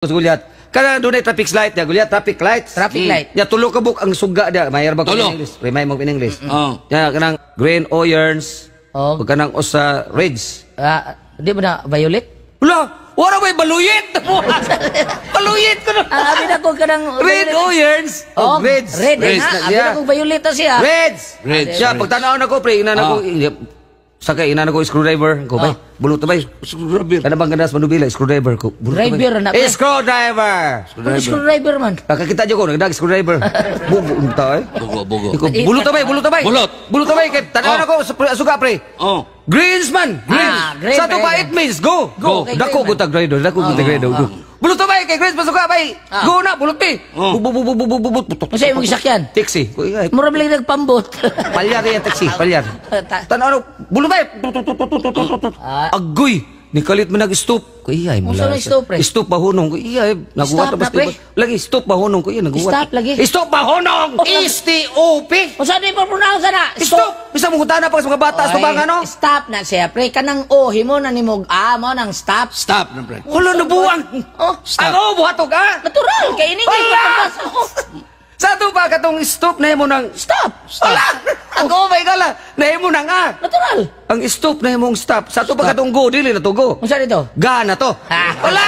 Gulyat. Kana dunay traffic light ya, Gulyat, traffic lights. Traffic light. Ya tulo ka buk ang suga dia, mayar ba ko Tulo. in English. Remay mo in English. Oh. Ya kanang green orange. Oh. Ug kanang usa reds. Di ba na violet? Wala, wala bay baluyit. Baluyit ko na. Abi na ko kanang Red orange. Oh, Reds. red Reds na. na Abi na ko violet na siya. Reds. Reds. Siya pagtanaw na ko pre, ina na ko sakay ina na ko screwdriver ko bay. Bulot bay. Screwdriver. Kana bang ganas manubila screwdriver ko. Driver na, pre. Screwdriver. Screwdriver man. Kakakita jo ko nagdag screwdriver. Bugo unta eh. Bugo. Iko bulot ta bay, bulot ta bay. Bulot. Bulot ta bay kay tanaw na ko suga pre. Oh. Greensman. green, Sa to ba green. it means go. Go, kay Dako Greenman. gutag rider, dako gutag rider. Bulot ta bay kay Greens pasuka bay. Go na bulot pi. Bubut. Masay mo gisakyan. Taxi. Ko iya. Mura balik nagpambot. Palyar yung taxi, palyar. Tanaw na bulot bay. Agoy. Nikalit mo nag-stop. Ko iya. Musa na stop, pre? Stop bahunong ko iya. Stop na, pre? Lagi stop bahunong ko iya naguwat. Stop lagi. Stop bahunong. S-T-O-P. O saan yung pronounce na? Stop. Bisa mo kutana pa sa mga bata sa bang ano? Stop na siya, pre. Kanang himo na ni mog mo nang stop. Stop na, pre. Wala na buwang. Oh, Stop. Ano, buhatok ka? natural. Kaya ini Sa ito pa katong stop na mo nang Stop. wala. Ako may gala. Na mo nang Natural. Ang stop na mong stop. Sa ito pa katong go dili na to go. Kung saan ito? Gana to. Wala.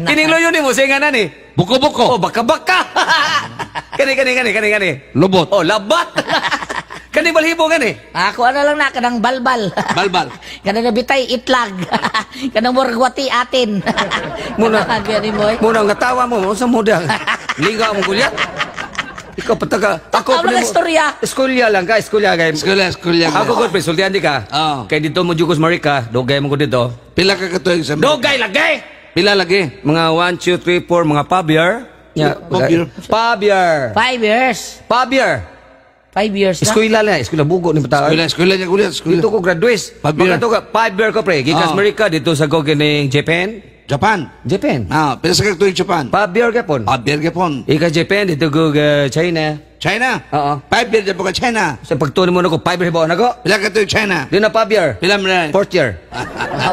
Kininglo yun mo singa na ni. Oh Buko-buko. baka. Kani. Lobot. Oh labat. Kani balhibo gani. Ako lang na, kanang balbal. Balbal. Kanang nabitay itlag. Kanang muragwati atin. Muna. Gani mo eh. Muna nga tawa mo sa mudang. Liga mo Gulyat. Ikaw pataga. Ako pa lang mo- istorya. Eskolya lang ka, eskolya kay. Eskulya. Ako ko presultihan di ka. Oo. Kay dito mo jugos Marika, dogay mo ko dito. Pila ka katuig sa Dogay lagay. Pila lagi? Mga 1 2 3 4 mga pabiar. Yeah, Pabiar. Pabiar. 5 years. Pabiar. 5 years na. Eskwela na, eskwela bugo ni pata. Eskulya niya, Gulyat. Dito ko graduate. Pabiar. Magkato ka 5 year ko pre. Gikas Oo. Marika dito sa gogening Japan. Japan. Japan. Pila sa katuig Japan. 5 year ka pon. Gapon. Ikas Japan dito go China. China. Oo. 5 years po ka China. Sa pagtuon mo nako 5 year ba nako? Pila ka katuig China. Di na 5 year. Pila mo na. 4th year.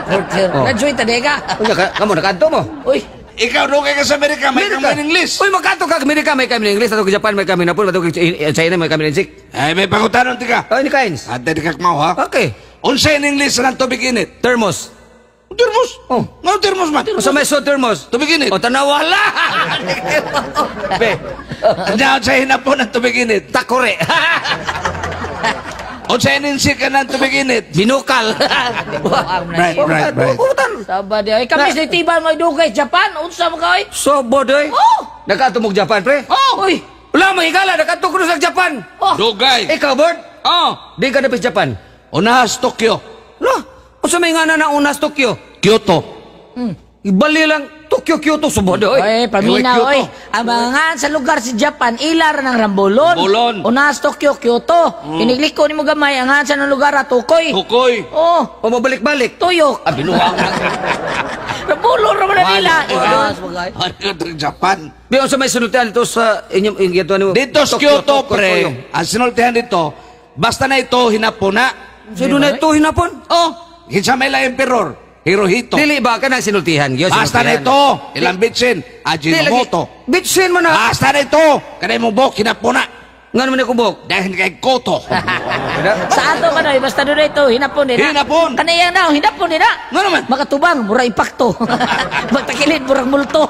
Fourth year. Oh. Graduate na ka. Unya ka kamo nakadto mo. Uy. Ikaw dogay ka sa Amerika, may kami ng English. Uy, magkanto ka Amerika, may kami ng English, ato ka Japan, may kami na po, ato ka China, may kami ng Sik. Ay, may pangutanon ti ka. Ay, ni Kains. Ate di ka kamaw, ha? Okay. Unsa in English ng tubig init? Thermos. Termos. Oh. Nga termos man. O sa may so thermos. Tubig init. O tanawala. Be, Tandaan sa hinapon ng tubig init. takore. Unsa ininsi ka ng tubig init? Binukal. Right. Utan. Sabad ay kami sa tiban mo dugay Japan. Unsa mo ka oy? So, bodoy. Oh. Nakatumog Japan, pre. Oh. Uy. Wala, mahigala, nakatukro sa Japan. Oh. Dugay. Ikaw, Bert? Oh. Di ka napis Japan. Unahas Tokyo. Wala. O sa may nga na unas Tokyo. Kyoto. Ibali lang. Tokyo, Kyoto, subodoy. Oy, pamina Kyoto. oy. Ang mga sa lugar si Japan ilar ng Rambolon. Rambolon. Unas Tokyo, Kyoto. Inigliko ni mo gamay ang sa lugar Tukoy. Tukoy. Oh, O mabalik-balik. tuyok. Ah, binuwang na. Rambolon ra man na nila. Wala. Iwas bagay. Ano ka Japan? Di sa may sunutian dito sa inyong ingyetuan mo. Dito sa Kyoto, pre. Ang sinultihan dito, basta na ito, hinapuna. Sino na ito hinapon? Oh. Kinsa may la emperor. Hirohito. Dili ba ka na sinultihan? Yo, Basta na sinultihan. ito, ilang bitsin, Ajinomoto. Bitsin mo na. Basta na ito, kanay mo bok, hinapuna. Nga naman yung kubok. Dahil kay Koto. Sa ato ka na, basta doon ito, hinapon nila. Hinapon. Kanayang na, hinapon nila. Nga naman. Makatubang, mura impacto. Magtakilid, murag multo.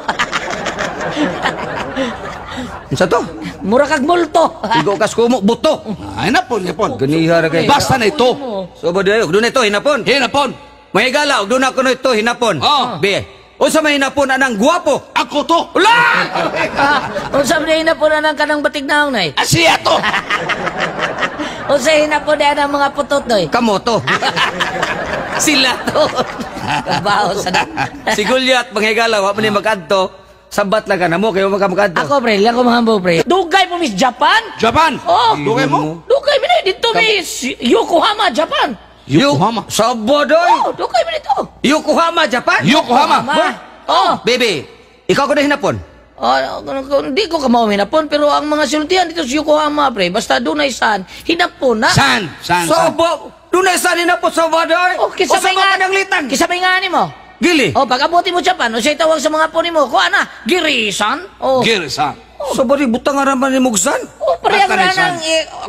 Sa to? Mura kag multo. Igo kas kumo, buto. Hinapon, hinapon. Ganiha ra kay. Basta na ito. So ba dayo, doon ito hinapon. Hinapon. May gala, doon ako na ito hinapon. Oh. Be. O sa may hinapon anang guwapo. Ako to. Ula! Kung sabi na hinapon na ng kanang batig naong na Asiya to. O sa hinapon na ng mga putot doy. Kamoto. Sila to. Kabaho sa na. Si Gulyat, manghigala, wa man ni magkanto. Sabat lang ka na mo, kayo magkamkanto. Ako, pre, lang ko mahambo, pre. Dugay po, Miss Japan. Japan. Oh. Dugay mo? Dugay mo na, dito, Miss Yokohama, Japan. Yokohama. Sabodoy. Oh, dugay mo dito. Yokohama, Japan. Yokohama. Oh. Baby, ikaw ko na hinapon. Oh, hindi ko kamaw hinapon, pero ang mga sultihan dito sa Yokohama, pre, basta doon ay san, hinapon na. San? Doon na isa hinapon, Sabodoy. Oh, kisabay O sa mga nga. pananglitan. Kisabay nga ni mo. Gili. O, pag abuti mo Japan, o siya tawag sa mga po mo, kuha na, girisan. O, Girisan. So bari butang araman ni Mugsan. o pareho na Basta nang,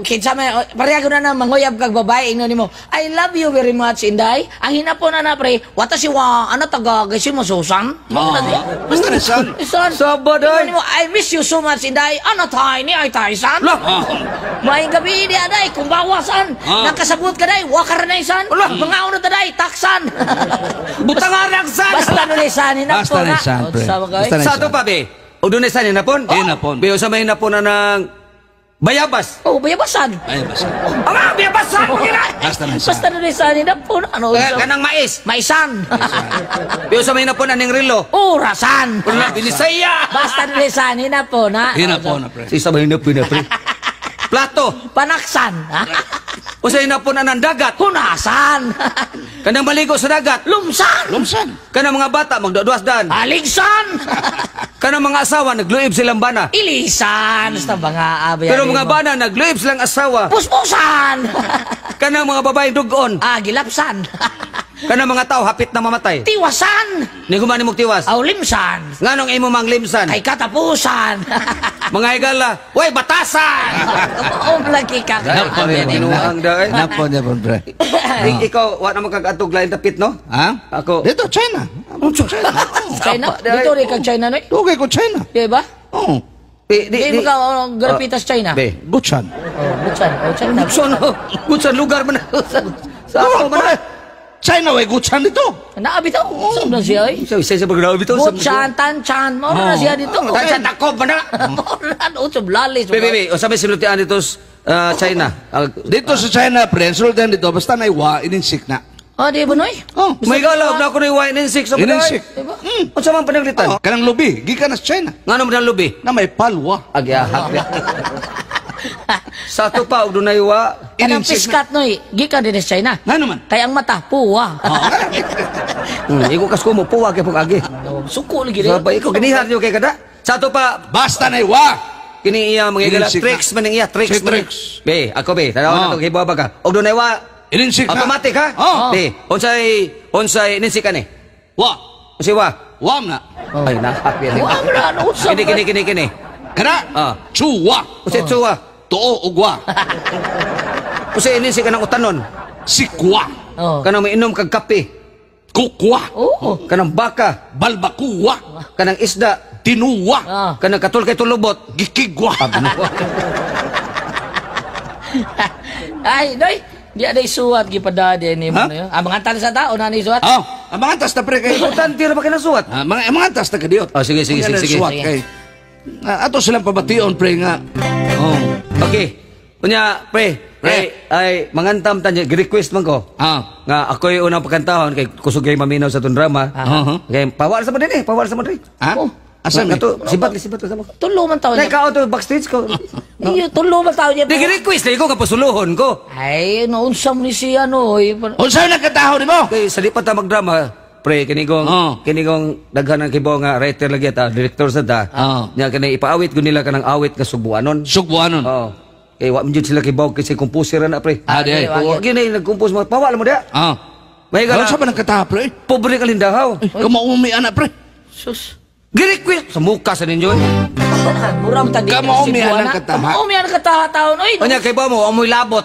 kinsa may, pareho na nang manguyab kag babae, ino nimo, I love you very much, Inday. Ang hinapon na pre, watashi wa, ano taga, kasi mo susan? Basta na san. Isan. Sabad, ay. Ino nimo, I miss you so much, Inday. Ano tayo ni ay Taisan? Lah. May gabi di aday, kung bawasan. Nakasabot ka day, wakar na isan. Mga uno taday, taksan. Butang arang san. Basta no isan, hinapon Basta na isan, pre. Basta na Sa ato pa be. O doon na san hinapon? Hinapon. Be sa may hinapon na ng bayabas. Oh, bayabasan. Ay, basta. Ama, bayabasan mo gina. Basta na isan. Basta no isan, hinapon. Ano? Kanang mais. Maisan. Be sa may hinapon na ning relo. Urasan. Wala binisaya. Basta no isan, hinapon, ha? Hinapon na, pre. Si sa may hinapon na pre. Plato. Panaksan. Ha? O sa hinapon na ng dagat. Hunasan. Kanang maligo sa dagat. Lumsan. Lumsan. Kanang mga bata magduduasdan. Aligsan. Kanang mga asawa nagluib silang bana. Ilisan. Basta mga abay. Pero mga bana nagluib silang asawa. Puspusan. Kanang mga babae dugon. Gilapsan. Kanang mga tao hapit na mamatay. Tiwasan. Ni gumani mong tiwas. Aulimsan. Nganong imo mang limsan. Kay katapusan. Mga higala, way batasan. Lagi ka. Napon Ano, niya, inuang daw, eh. Napon niya, pre. Ikaw, wa naman kag-atog lain tapit, no? Ha? Ako. Dito, China. China. China? Dito rin kag China, no? Dugay ko China. Di ba? Oo. Di mo ka garapitas China? Be. Guchan. Oh, Butsan. Oh, China. Gutson, gutson lugar man. Sa ako man. China, way Guchan dito. Naabi to. Saan na siya, eh? Isa paggrabe to. Butsan, Tanchan. Mauro na siya dito. Tansya takob man na. Mauro na. Lalis. Be, o sabi sinultian dito sa China. Dito sa China, pre, sultan dito, basta na iwa, ininsik na. Di ba, Noy? Oh, May galog na ako ni wine and six. Ininsik. Di ba? O sa mga panaglitan. Kanang lubi, gikan na sa China. Nga naman ang lubi. Na may palwa. Agyahak. Sa ato pa, doon na iwa. Kanang Ininsik piskat, Noy. Gikan din sa China. Nga naman. Kaya ang mata, puwa. Iko kas ko mo, puwa kay pag-agi. Suko lagi So, rin. ba, ikaw ginihar niyo kay kada. Sa ato pa, Basta na iwa. kini iya mga igala, Ininsik na. tricks man iya, tricks Si man. tricks. Be, ako be, tanaw na to kay buwa ka. Og doon na iwa, Ininsik na. automatic ha? Oh. Be, onsay ninsik ka ni. Wa. Unsay wa? Wam na. Ay, nakapya ni. Wala mo na. Ano usap? Kini. Kana. Ah. Chuwa. Unsay tsuwa? Too ugwa. Unsay ninsik ka ng utanon? Sikwa. Oh. Kanang mainom kag kape. Kukwa. Oo. Kanang baka, Balbakuwa. kanang isda, Tinuwa. kanang katul kay tulubot. Gikigwa. Ay, Noy. Di ada isuat gipadade ni mo. Ha? Mga antal sa tao na ni isuat. Oh, ang mga tas na pre kay. Importante ra ba kinasuwat? Mga tas na kadiot. Oh, sige. Suwat kay. Ato silang pabation pre nga. Oh. Okay. Kunya, pre, ay mangantam tanya, gi-request man ko. Ah. Nga ako'y unang pagkantahon kay kusog kay maminaw sa tong drama. Kay pawal sa madin pawal sa madin. Ha? Oh. Asa mi? Ato, sibat ka sa mo. Tulo man tao Kay niya. kao to backstage ko. Iyo, tulo man tao niya. Di gi-request na ikaw kapasuluhon ko. Ay, naunsam ni siya, Noy. Unsa nagkataho nimo? Kay sa di pa ta magdrama, pre, kinigong daghan ng kibaw nga writer lagi ta, director sa ta. Nya kanay ipaawit ko nila kanang awit nga subuanon. Sugbuanon. Oh. Kay wa man jud sila kibaw kasi composer na pre. Ah, di ay. Oo, gini nag-compose mo. Pawal mo dia. Ah. May Ano gala. sa ba nagkataho pre? Pobre kalindahaw. Kamaumi anak pre. Sus. Gi-request sa muka sa ninyo. Muram tadi. Kamaumihan ang kataha. Kamaumihan ang kataha tao, Noy. Onya kay ba mo amoy labot.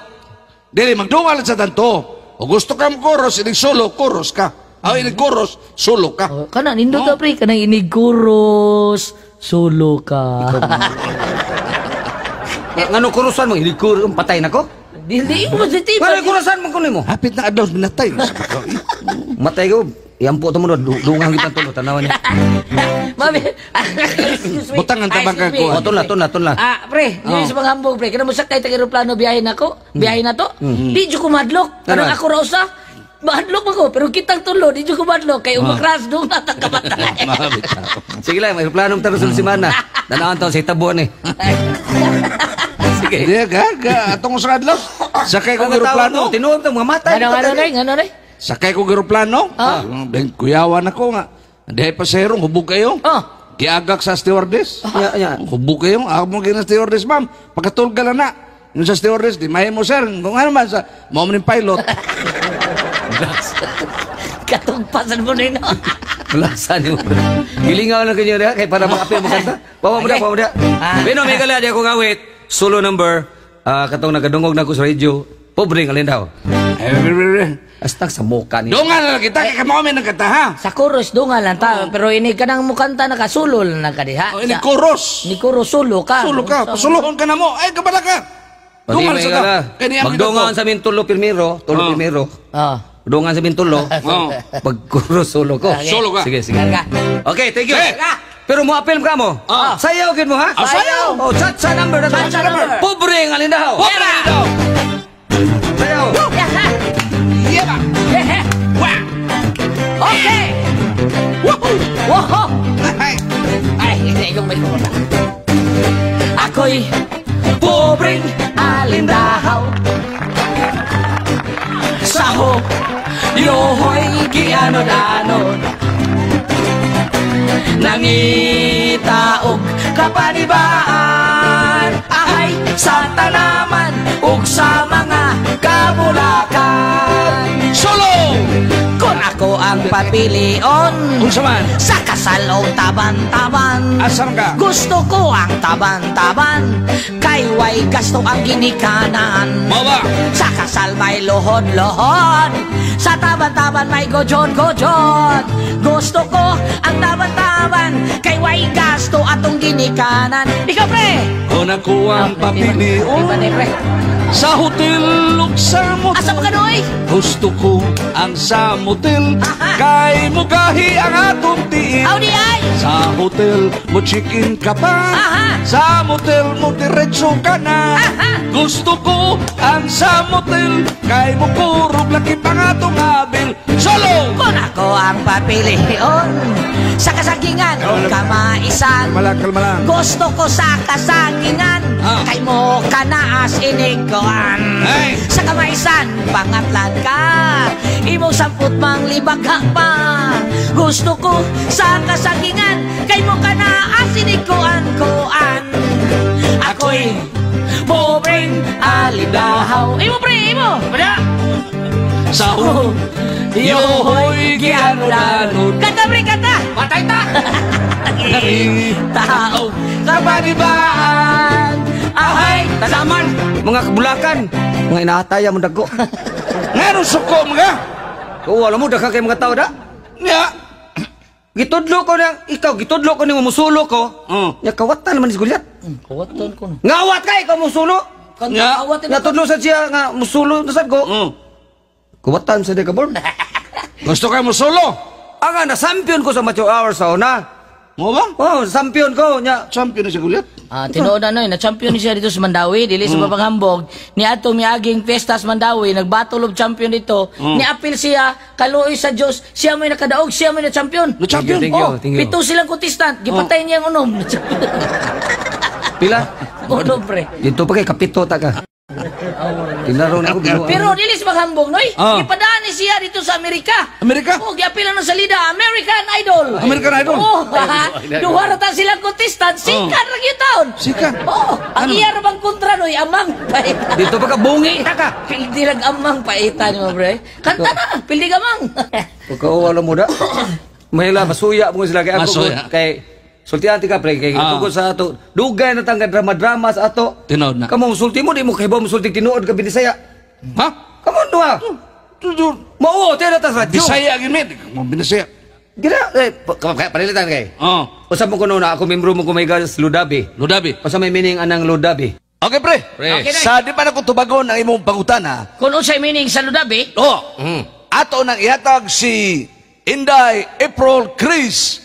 Dili magdungal sa tanto. O gusto ka mo chorus, inig solo, chorus ka. Inig chorus, solo ka. Oh, kana nindo ta pre, kana iniguros. Solo ka. Ngano kurusan mo ilikur patay nako? Dili mo sa tiba. Pero kurusan mo kuno mo. Hapit na adlaw binatay. Matay ko. Yampo to mo dungang kita tulo tanawan niya. Mami. Excuse me. Butang ang tabang Excuse me. ko. Tunla. Pre, dili sa mga hambog, pre. Kana mo sakay tag eroplano biyahe nako. Biyahe na to. Di jud ko madlok. Kanang Ano? ako ra usa. Madlok ako, pero kitang tulo, di jud ko madlok kay umakras dong natang kamatay. Sige lang, may planong taro sa semana. Danawan taon sa itabuan eh. Sige. Hindi, gaga. Atong sa adlaw. Sakay ko eroplano. Tinuom to mga matay. Ano nay? Sakay ko eroplano. Ben kuyawan ako nga. Dahil pasahero, hubog kayo. Giagak sa stewardess. Ya. Hubog kayo. Ako mo gina stewardess, ma'am. Pagkatulga lang na. Yung sa stewardess, di mahin mo, sir. Kung ano man sa, mo ng pilot. Katugpasan mo nino. Lasa niyo. Gilingaw lang kanyo na kay para makapil mo kanta. Pawa mo Okay. da, pawa mo da. Pero may kala di ako ngawit. Solo number. Katong nagadungog na ko sa radio. Pobre ng alin daw. Astag sa muka niya. Dungan na lang kita, kaya kamo ng kata, ha? Sa chorus dunga lang ta, pero ini kanang mukanta nakasulol na kadiha. O, ini kuros. Ni chorus sulo ka. Sulo ka, pasuluhon ka na mo. Ay, kabala ka. Pati Dungan may sa kala. ka. Kaya niya Magdungan sa amin tulo pirmiro. Tulo pirmiro. Ah. Dungan sa amin tulo. Oh. Pagkuro solo ko. Okay. Solo ka. Sige, sige. Karga. Okay, thank you. Sige. Pero mo apel ka mo. Sayaw gid mo ha? Sayaw. Oh, chat sa number na to. Chat sa number. Pobre ng alin daw. Pobre Yeba. daw. Sayaw. Yaha. Yeba. Yehe. Wah. Okay. Woohoo. Woho. Ay. Ay, hindi yung may kumuna. Ako'y pobreng alindahaw. Saho, yohoy gianod-anod. Nangitaog kapanibaan. Ahay sa tanaman ug sa mga kabulakan. Solo. Kung ako ang papilion Unsa man? sa kasal o taban-taban, Asam ka? gusto ko ang taban-taban, kay way gasto ang ginikanan. Mo ba? Sa kasal may lohon-lohon, sa taban-taban may gojon-gojon. Gusto ko ang taban-taban, kay way gasto atong ginikanan. Ikaw, pre! Kung ako ang Iba papilion ni, pre. sa hotel ug sa motel. Asa mo ka, Noy? Gusto ko ang sa motel. Aha. Kay mugahi ang atong tiin. Aw di ay! Sa hotel mo chicken ka pa. Aha. Sa motel mo diretso ka na. Aha. Gusto ko ang sa motel. Kay mo kurog laki pa nga itong abil. Solo! Kung ako ang papilion sa kasagingan o kamaisan, Kalma lang. gusto ko sa kasagingan, kay mo kanaas iniguan. Hey! Sa kamaisan, pangatlan ka, imo samput mang libagha pa. Gusto ko sa kasagingan, kay mo kanaas iniguan-kuan. Ako'y pobreng alidahaw. Imo, pre, imo! Bada! Sa Oh, yohoy gianod-anod. Kanta, pre, kanta! Patay ta! Tao kapanibaan. Ahay, Tanaman, mga kabulakan, mga inaataya mo dagko. Ngayon suko mga. Oo, alam mo, daghang kay mga tao da. Nya. Gitudlo ko na, ikaw, gitudlo ko ni musulo ko. Nya kawatan naman si Gulyat. kawaton ko na. Ngawat ka, ikaw musulo. Ya. Kawatin Nga tudlo sa siya nga musulo nasad ko. Kawatan sa di ka born. Gusto kayo mo solo? Ang na champion ko sa macho hours sa una. Mo ba? Oh, champion ko nya. Champion na si Gulyat. Tinuod na noy, na-champion siya dito sa Mandawi, dili sa Papanghambog. Ni ato miaging piyesta sa Mandawi, nagbattle of champion dito. Ni-appeal siya, kaluoy sa Diyos, siya may nakadaog, siya may na-champion. Na-champion? Thank you, Oh, thank you. pito silang contestant, gipatay niya ang unom. Pila? Unom, pre. Dito pa kay kapito ta ka. Tinaro na ako binuha. Pero dili sa Papanghambog, noy, Ah. ipadaan ni siya dito sa Amerika. Amerika? Oh, giapil ang salida, American Idol. American Idol? Oh, duha ra ta silang contestant, sikat ra gyud taon. Sikat? Oh, ang iya ra bang kontra noy, amang paitan. Dito pa ka bungi ta ka. Pildi lang amang paitan mo, bre. Kanta na, pildi gamang. Pagkawala mo da. Mahila masuya mo sila kay ako Masuya. kay sultihan ti ka pre kay tungkol sa ato. Dugay na tangga drama-drama sa ato. Tinood na. Kamo sulti mo di mo kay ba musulti tinuod ka binisaya. Ha? Kamo duha. Mao tira ta sa radyo. Bisaya gini. Mo binasaya. Gira panilitan kay. Oh. Usab mo kuno na ako membro mo kumay gas Ludabi. Ludabi. Usa may meaning anang Ludabi. Okay, pre. Okay, na. Sa di pa na ko tubagon ang imong pangutana. Kung unsay meaning sa Ludabi, Oh. Ato nang ihatag si Inday April Chris